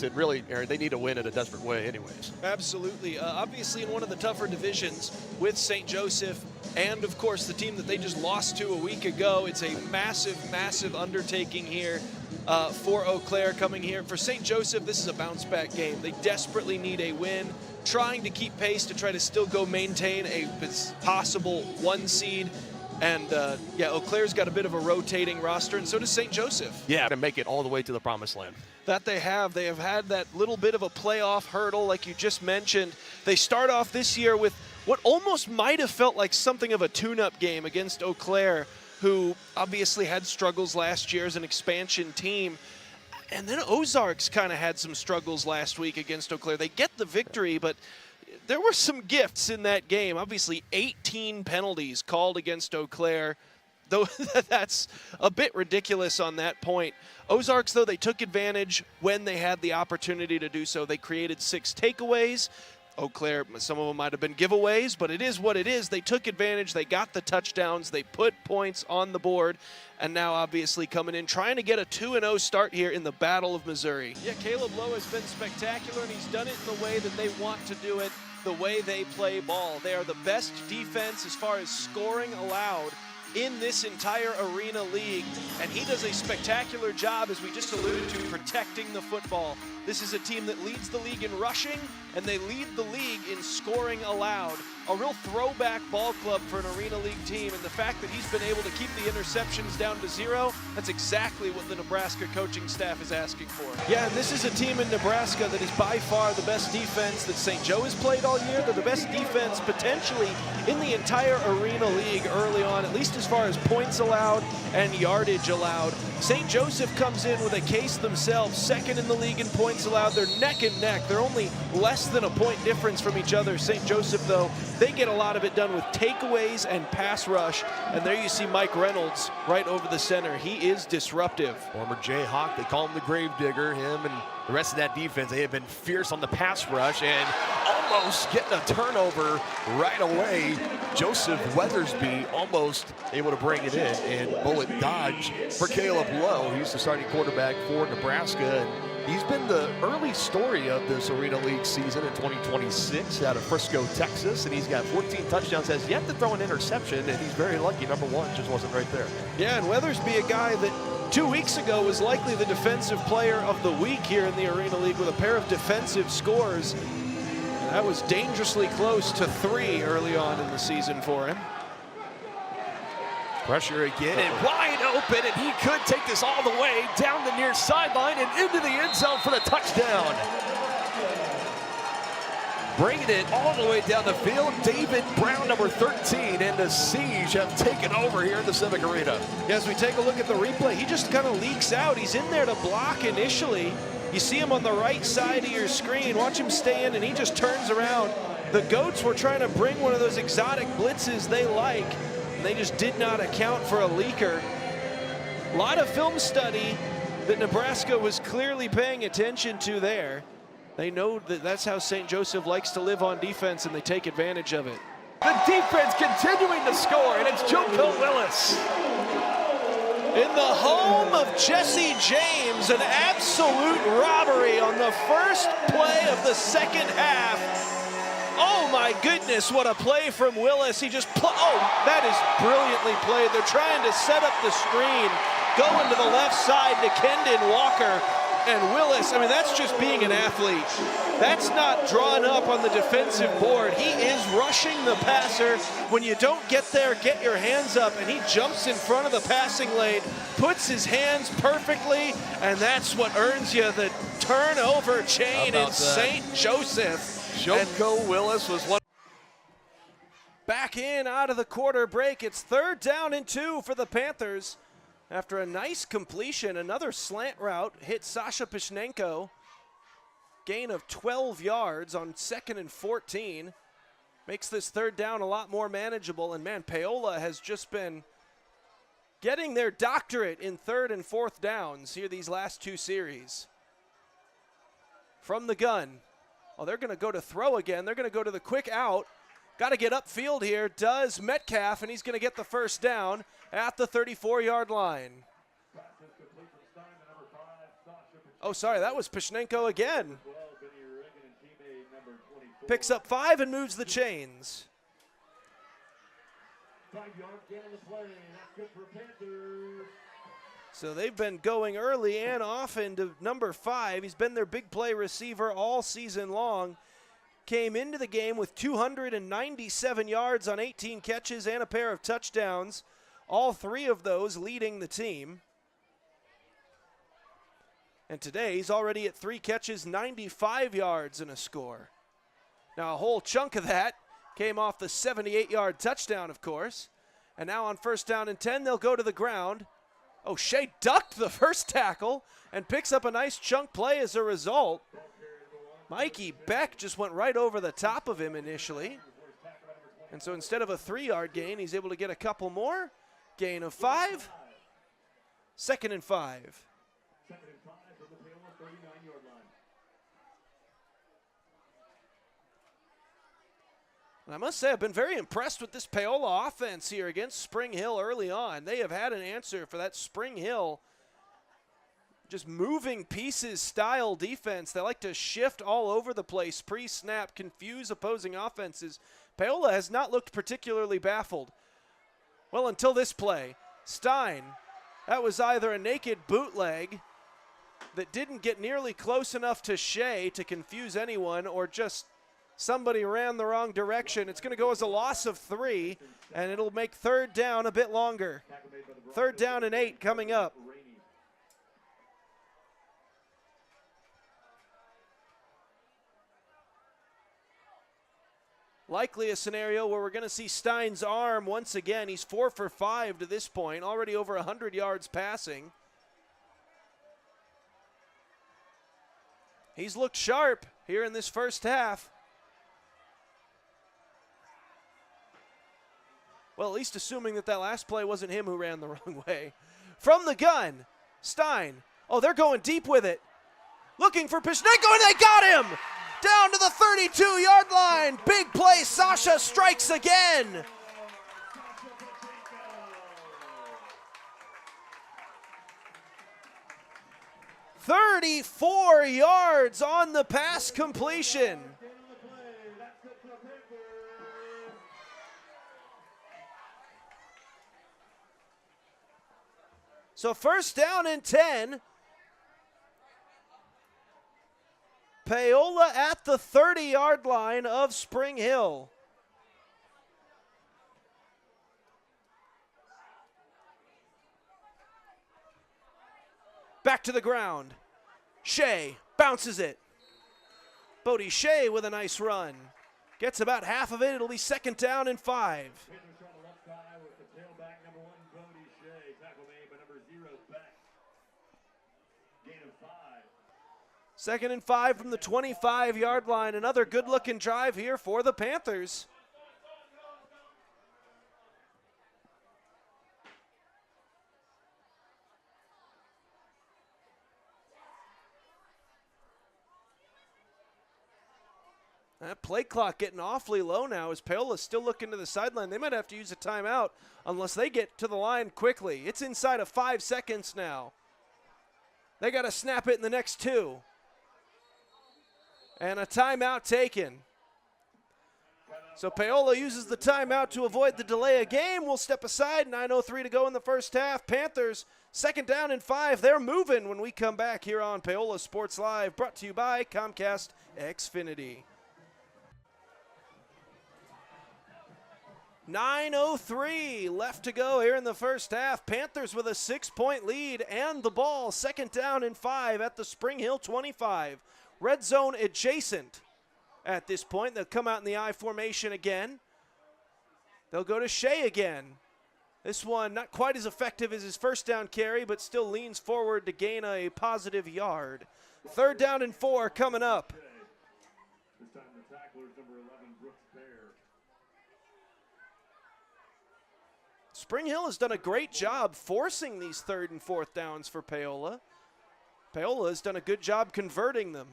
And really, Aaron, they need a win in a desperate way anyways. Absolutely. Obviously in one of the tougher divisions with St. Joseph and, of course, the team that they just lost to a week ago. It's a massive, massive undertaking here for Eau Claire coming here. For St. Joseph, this is a bounce-back game. They desperately need a win, trying to keep pace to try to still go maintain a possible 1 seed. And, yeah, Eau Claire's got a bit of a rotating roster, and so does St. Joseph. Yeah, to make it all the way to the promised land. That they have. They have had that little bit of a playoff hurdle, like you just mentioned. They start off this year with what almost might have felt like something of a tune-up game against Eau Claire, who obviously had struggles last year as an expansion team. And then Ozarks kind of had some struggles last week against Eau Claire. They get the victory, but there were some gifts in that game. Obviously, 18 penalties called against Eau Claire, though that's a bit ridiculous on that point. Ozarks, though, they took advantage when they had the opportunity to do so. They created 6 takeaways. Eau Claire, some of them might have been giveaways, but it is what it is. They took advantage. They got the touchdowns. They put points on the board. And now, obviously, coming in, trying to get a 2-0 start here in the Battle of Missouri. Yeah, Caleb Lowe has been spectacular, and he's done it in the way that they want to do it, the way they play ball. They are the best defense as far as scoring allowed in this entire Arena League, and he does a spectacular job, as we just alluded to, protecting the football. This is a team that leads the league in rushing, and they lead the league in scoring allowed. A real throwback ball club for an Arena League team, and the fact that he's been able to keep the interceptions down to 0, that's exactly what the Nebraska coaching staff is asking for. Yeah, and this is a team in Nebraska that is by far the best defense that St. Joe has played all year. They're the best defense potentially in the entire Arena League early on, at least as far as points allowed and yardage allowed. St. Joseph comes in with a case themselves, second in the league in points allowed. They're neck and neck. They're only less than a point difference from each other. St. Joseph, though, they get a lot of it done with takeaways and pass rush. And there you see Mike Reynolds right over the center. He is disruptive. Former Jayhawk, they call him the Gravedigger. Him and the rest of that defense, they have been fierce on the pass rush and almost getting a turnover right away. Joseph Weathersby almost able to bring it in, and bullet dodge for Caleb Lowe. He's the starting quarterback for Nebraska, and he's been the early story of this Arena League season in 2026 out of Frisco, Texas, and he's got 14 touchdowns, has yet to throw an interception, and he's very lucky. Number 1 just wasn't right there. Yeah, and Weathersby, a guy that 2 weeks ago was likely the defensive player of the week here in the Arena League with a pair of defensive scores. And that was dangerously close to 3 early on in the season for him. Pressure again and wide open, and he could take this all the way down the near sideline and into the end zone for the touchdown. Bringing it all the way down the field, David Brown, number 13, and the Siege have taken over here in the Civic Arena. Yeah, as we take a look at the replay, he just kind of leaks out. He's in there to block initially. You see him on the right side of your screen. Watch him stay in, and he just turns around. The Goats were trying to bring one of those exotic blitzes they like, and they just did not account for a leaker. A lot of film study that Nebraska was clearly paying attention to there. They know that that's how St. Joseph likes to live on defense, and they take advantage of it. The defense continuing to score, and it's Joko Willis. In the home of Jesse James, an absolute robbery on the first play of the second half. Oh my goodness, what a play from Willis. He just, oh, that is brilliantly played. They're trying to set up the screen, going to the left side to Kendon Walker. And Willis, I mean, that's just being an athlete. That's not drawn up on the defensive board. He is rushing the passer. When you don't get there, get your hands up, and he jumps in front of the passing lane, puts his hands perfectly, and that's what earns you the turnover chain in St. Joseph. Joko Willis was one. Back in out of the quarter break. It's 3rd down and 2 for the Panthers. After a nice completion, another slant route hit Sasha Pishnenko. Gain of 12 yards on 2nd and 14. Makes this 3rd down a lot more manageable. And man, Paola has just been getting their doctorate in 3rd and 4th downs here these last 2 series. From the gun. Oh, they're going to go to throw again. They're going to go to the quick out. Got to get upfield here, does Metcalf, and he's going to get the 1st down at the 34-yard line. Oh, sorry, that was Pishnenko again. Picks up 5 and moves the chains. 5-yard gain on the play. That's good for Panthers. So they've been going early and often to number 5. He's been their big play receiver all season long. Came into the game with 297 yards on 18 catches and a pair of touchdowns. All 3 of those leading the team. And today he's already at 3 catches, 95 yards and a score. Now a whole chunk of that came off the 78-yard touchdown, of course. And now on 1st down and 10, they'll go to the ground. Oh, Shea ducked the first tackle and picks up a nice chunk play as a result. Mikey Beck just went right over the top of him initially. And so instead of a 3-yard gain, he's able to get a couple more. Gain of 5. 2nd and 5. 2nd and 5 from the Paola 39-yard line. And I must say, I've been very impressed with this Paola offense here against Spring Hill early on. They have had an answer for that Spring Hill just moving pieces style defense. They like to shift all over the place, pre-snap, confuse opposing offenses. Paola has not looked particularly baffled. Well, until this play. Stein, that was either a naked bootleg that didn't get nearly close enough to Shea to confuse anyone, or just somebody ran the wrong direction. It's going to go as a loss of 3, and it'll make 3rd down a bit longer. 3rd down and 8 coming up. Likely a scenario where we're going to see Stein's arm once again. He's 4 for 5 to this point, already over 100 yards passing. He's looked sharp here in this first half. Well, at least assuming that last play wasn't him who ran the wrong way. From the gun, Stein. Oh, they're going deep with it. Looking for Pishnenko, and they got him! Down to the 32-yard line. Big play. Sasha strikes again. "34 yards on the pass completion. So 1st down and 10. Paola at the 30-yard line of Spring Hill. Back to the ground. Shea bounces it. Bodie Shea with a nice run. Gets about half of it. It'll be 2nd down and 5. 2nd and 5 from the 25-yard line. Another good-looking drive here for the Panthers. That play clock getting awfully low now as Paola's still looking to the sideline. They might have to use a timeout unless they get to the line quickly. It's inside of 5 seconds now. They got to snap it in the next 2. And a timeout taken. So Paola uses the timeout to avoid the delay of game. We'll step aside. 9:03 to go in the first half. Panthers 2nd down and 5. They're moving when we come back here on Paola Sports Live. Brought to you by Comcast Xfinity. 9:03 left to go here in the first half. Panthers with a 6-point lead and the ball. 2nd down and 5 at the Spring Hill 25. Red zone adjacent at this point. They'll come out in the I formation again. They'll go to Shea again. This one not quite as effective as his 1st down carry, but still leans forward to gain a positive yard. 3rd down and 4 coming up. This time the tackler is number 11, Brooks Bear. Spring Hill has done a great job forcing these 3rd and 4th downs for Paola. Paola has done a good job converting them.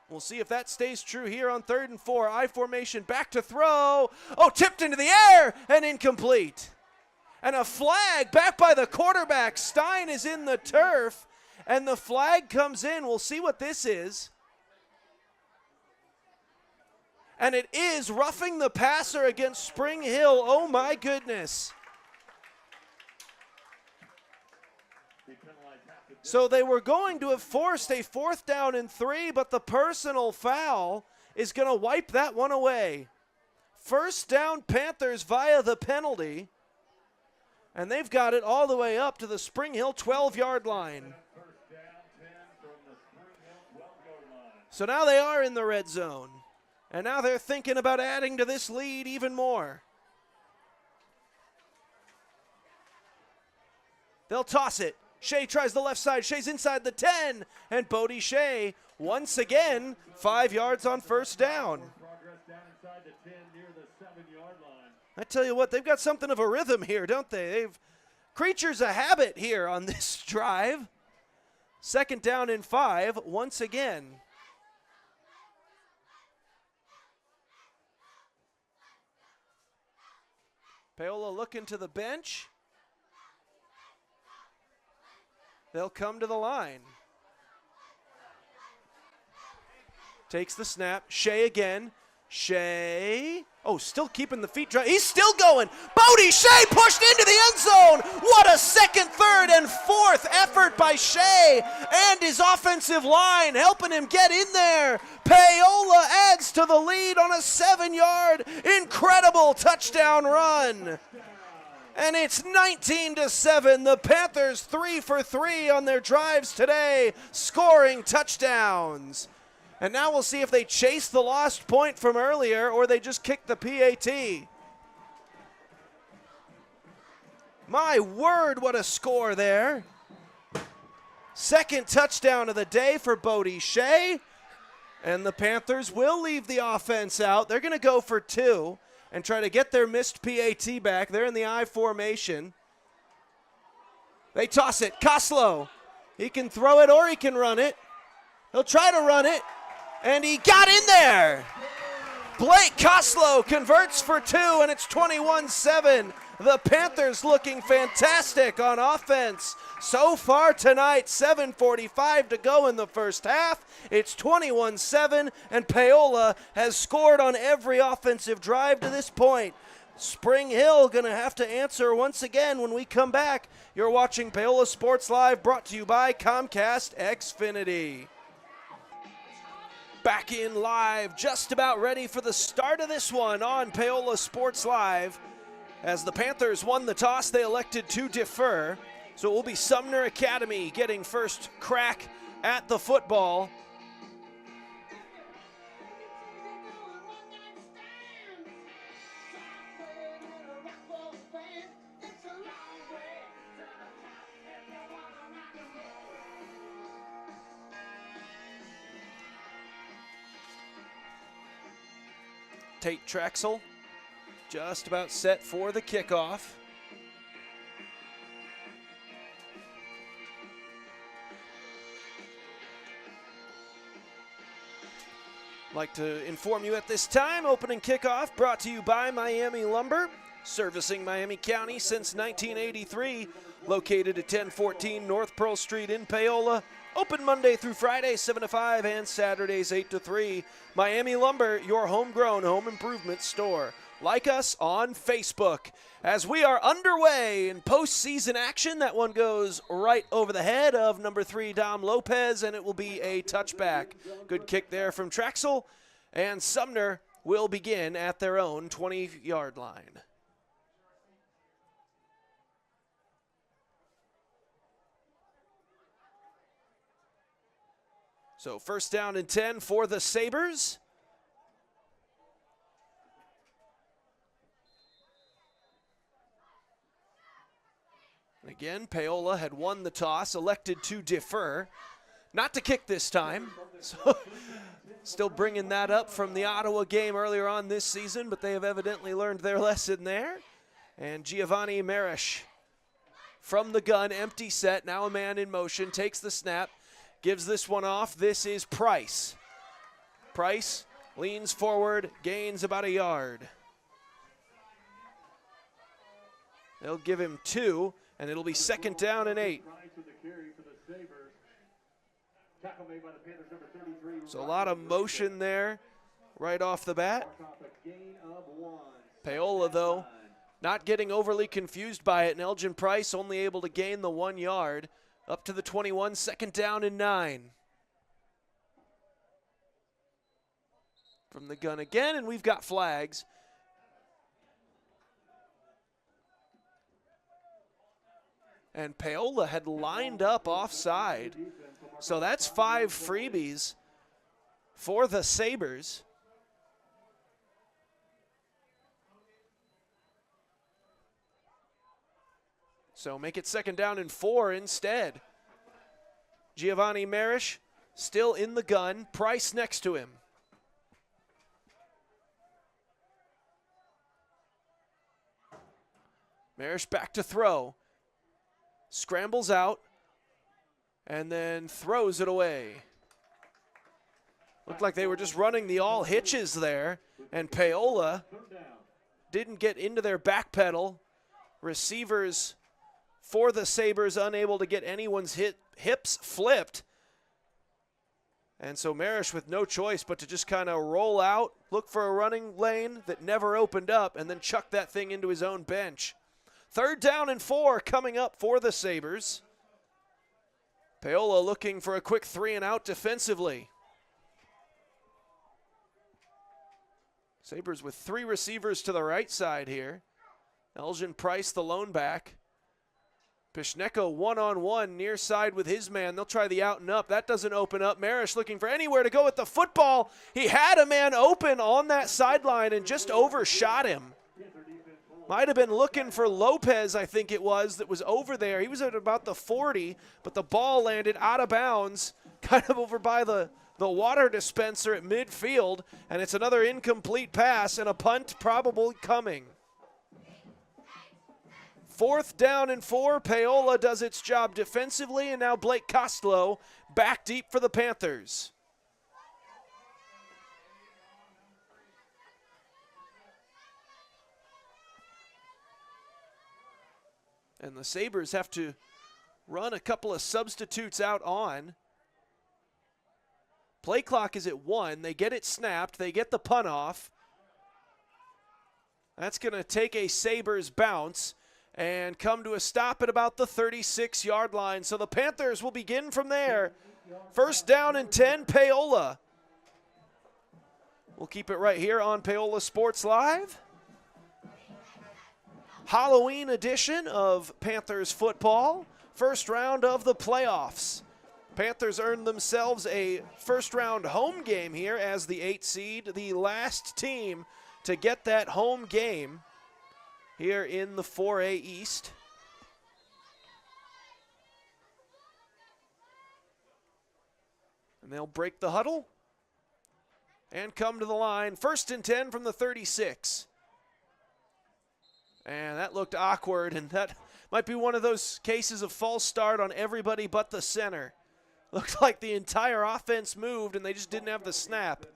We'll see if that stays true here on 3rd and 4. I formation, back to throw. Oh, tipped into the air and incomplete. And a flag back by the quarterback. Stein is in the turf, and the flag comes in. We'll see what this is. And it is roughing the passer against Spring Hill. Oh my goodness. So they were going to have forced a 4th down and 3, but the personal foul is going to wipe that one away. 1st down Panthers via the penalty. And they've got it all the way up to the Spring Hill 12-yard line. So now they are in the red zone. And now they're thinking about adding to this lead even more. They'll toss it. Shea tries the left side. Shea's inside the 10. And Bodie Shea, once again, 5 yards on 1st down. I tell you what, they've got something of a rhythm here, don't they? They've creatures of habit here on this drive. 2nd down and 5, once again. Paola looking to the bench. They'll come to the line. Takes the snap. Shea again. Shea. Oh, still keeping the feet dry. He's still going. Bodie Shea pushed into the end zone. What a 2nd, 3rd, and 4th effort by Shea and his offensive line helping him get in there. Paola adds to the lead on a 7-yard incredible touchdown run. And it's 19-7. The Panthers 3 for 3 on their drives today, scoring touchdowns. And now we'll see if they chase the lost point from earlier or they just kick the PAT. My word, what a score there. 2nd touchdown of the day for Bodie Shea. And the Panthers will leave the offense out. They're going to go for 2 and try to get their missed PAT back. They're in the I formation. They toss it. Koslow. He can throw it or he can run it. He'll try to run it. And he got in there. Blake Koslow converts for 2, and it's 21-7. The Panthers looking fantastic on offense. So far tonight, 7:45 to go in the first half. It's 21-7, and Paola has scored on every offensive drive to this point. Spring Hill going to have to answer once again when we come back. You're watching Paola Sports Live, brought to you by Comcast Xfinity. Back in live, just about ready for the start of this one on Paola Sports Live. As the Panthers won the toss, they elected to defer. So it will be Sumner Academy getting first crack at the football. Tate Trexel just about set for the kickoff. Like to inform you at this time, opening kickoff brought to you by Miami Lumber, servicing Miami County since 1983, located at 1014 North Pearl Street in Paola. Open Monday through Friday, 7 to 5, and Saturdays, 8 to 3. Miami Lumber, your homegrown home improvement store. Like us on Facebook. As we are underway in postseason action, that one goes right over the head of number 3, Dom Lopez, and it will be a touchback. Good kick there from Trexel, and Sumner will begin at their own 20-yard line. So 1st down and 10 for the Sabres. Again, Paola had won the toss, elected to defer. Not to kick this time. So still bringing that up from the Ottawa game earlier on this season, but they have evidently learned their lesson there. And Giovanni Marish from the gun, empty set, now a man in motion, takes the snap. Gives this one off. This is Price. Price leans forward, gains about a yard. They'll give him 2, and it'll be 2nd down and 8. Tackle made by the Panthers, number 33. So a lot of motion there right off the bat. Gain of 1. Paola, though, not getting overly confused by it, and Elgin Price only able to gain the 1 yard up to the 21, 2nd down and 9. From the gun again, and we've got flags. And Paola had lined up offside. So that's 5 freebies for the Sabres. So make it 2nd down and 4 instead. Giovanni Marish still in the gun. Price next to him. Marish back to throw. Scrambles out and then throws it away. Looked like they were just running the all hitches there, and Paola didn't get into their back pedal. Receivers for the Sabres unable to get anyone's hips flipped. And so Marish with no choice but to just kind of roll out, look for a running lane that never opened up, and then chuck that thing into his own bench. 3rd down and 4 coming up for the Sabres. Paola looking for a quick 3 and out defensively. Sabres with 3 receivers to the right side here. Elgin Price, the lone back. Pishneko one-on-one near side with his man. They'll try the out and up. That doesn't open up. Marish looking for anywhere to go with the football. He had a man open on that sideline and just overshot him. Might have been looking for Lopez, I think it was, that was over there. He was at about the 40, but the ball landed out of bounds, kind of over by the water dispenser at midfield, and it's another incomplete pass and a punt probably coming. 4th down and 4. Paola does its job defensively, and now Blake Costello back deep for the Panthers. And the Sabres have to run a couple of substitutes out on. Play clock is at 1. They get it snapped. They get the punt off. That's going to take a Sabres bounce and come to a stop at about the 36-yard line. So the Panthers will begin from there. 1st down and 10, Paola. We'll keep it right here on Paola Sports Live. Halloween edition of Panthers football. 1st round of the playoffs. Panthers earned themselves a 1st round home game here as the 8th seed, the last team to get that home game here in the 4A East. And they'll break the huddle and come to the line. 1st and 10 from the 36. And that looked awkward, and that might be one of those cases of false start on everybody but the center. Looked like the entire offense moved, and they just didn't have the snap.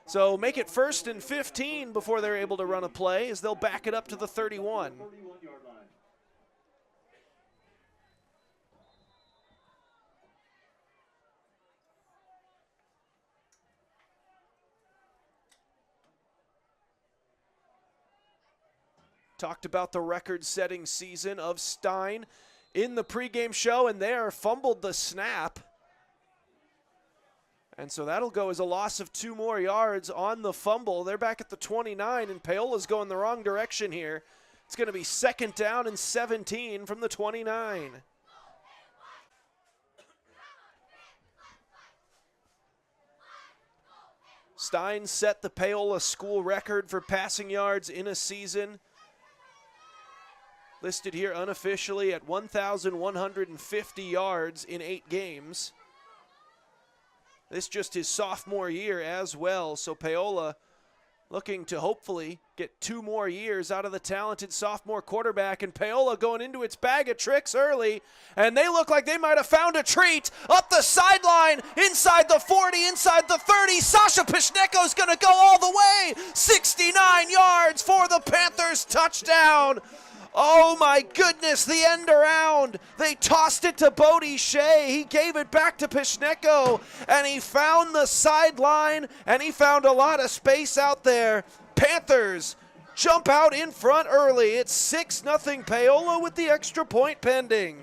So make it 1st and 15 before they're able to run a play, as they'll back it up to the 31. Talked about the record-setting season of Stein in the pregame show, and there fumbled the snap. And so that'll go as a loss of 2 more yards on the fumble. They're back at the 29, and Paola's going the wrong direction here. It's going to be 2nd down and 17 from the 29. Stein set the Paola school record for passing yards in a season. Listed here unofficially at 1,150 yards in 8 games. This just his sophomore year as well, so Paola looking to hopefully get 2 more years out of the talented sophomore quarterback, and Paola going into its bag of tricks early, and they look like they might have found a treat up the sideline, inside the 40, inside the 30. Sasha Pishneko is going to go all the way, 69 yards for the Panthers, touchdown. Oh my goodness, the end around. They tossed it to Bodie Shea. He gave it back to Pishneko, and he found the sideline, and he found a lot of space out there. Panthers jump out in front early. It's 6-0 Paola with the extra point pending.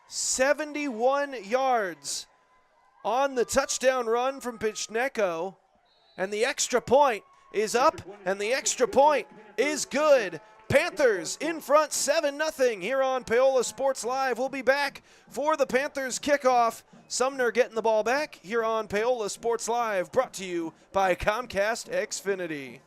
71 yards on the touchdown run from Pishneko, and the extra point is up, and the extra point is good. Panthers in front 7-0 here on Paola Sports Live. We'll be back for the Panthers kickoff. Sumner getting the ball back here on Paola Sports Live, brought to you by Comcast Xfinity.